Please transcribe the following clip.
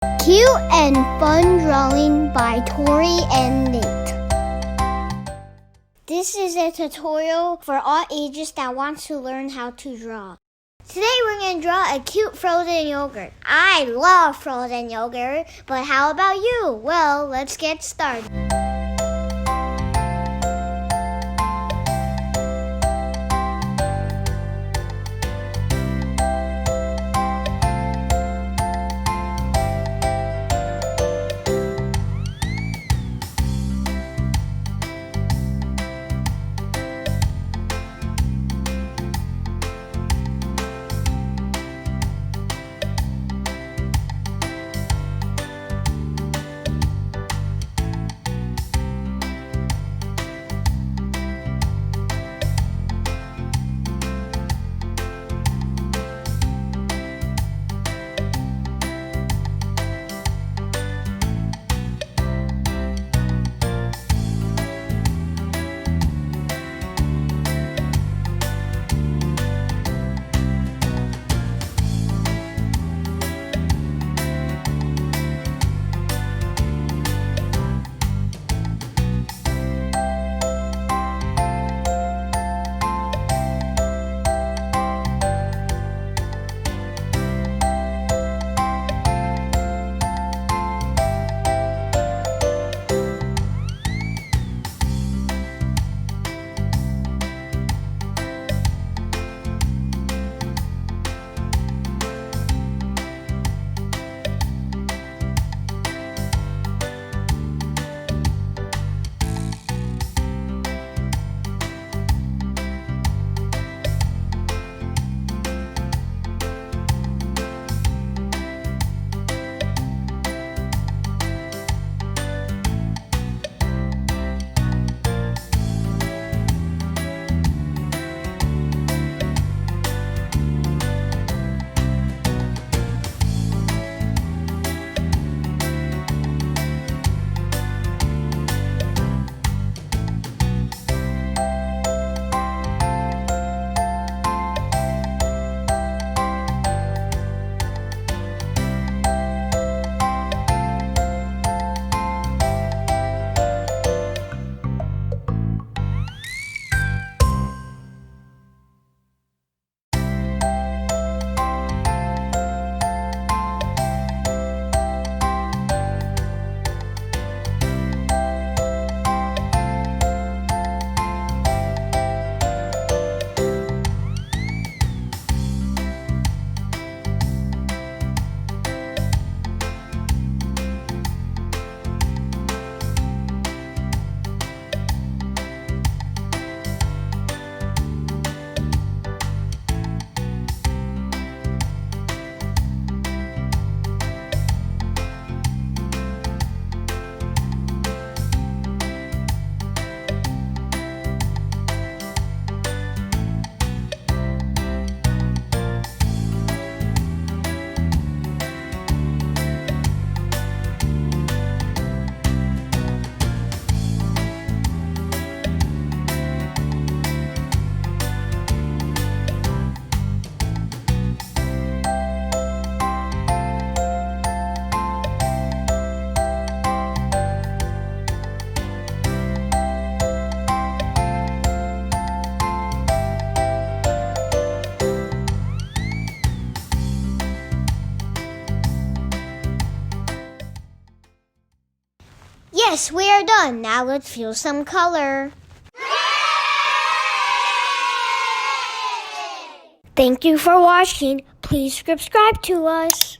Cute and Fun Drawing by Tori and Nate. This is a tutorial for all ages that want to learn how to draw. Today we're going to draw a cute frozen yogurt. I love frozen yogurt, but how about you? Well, let's get started. Yes, we are done. Now let's feel some color. Thank you for watching. Please subscribe to us.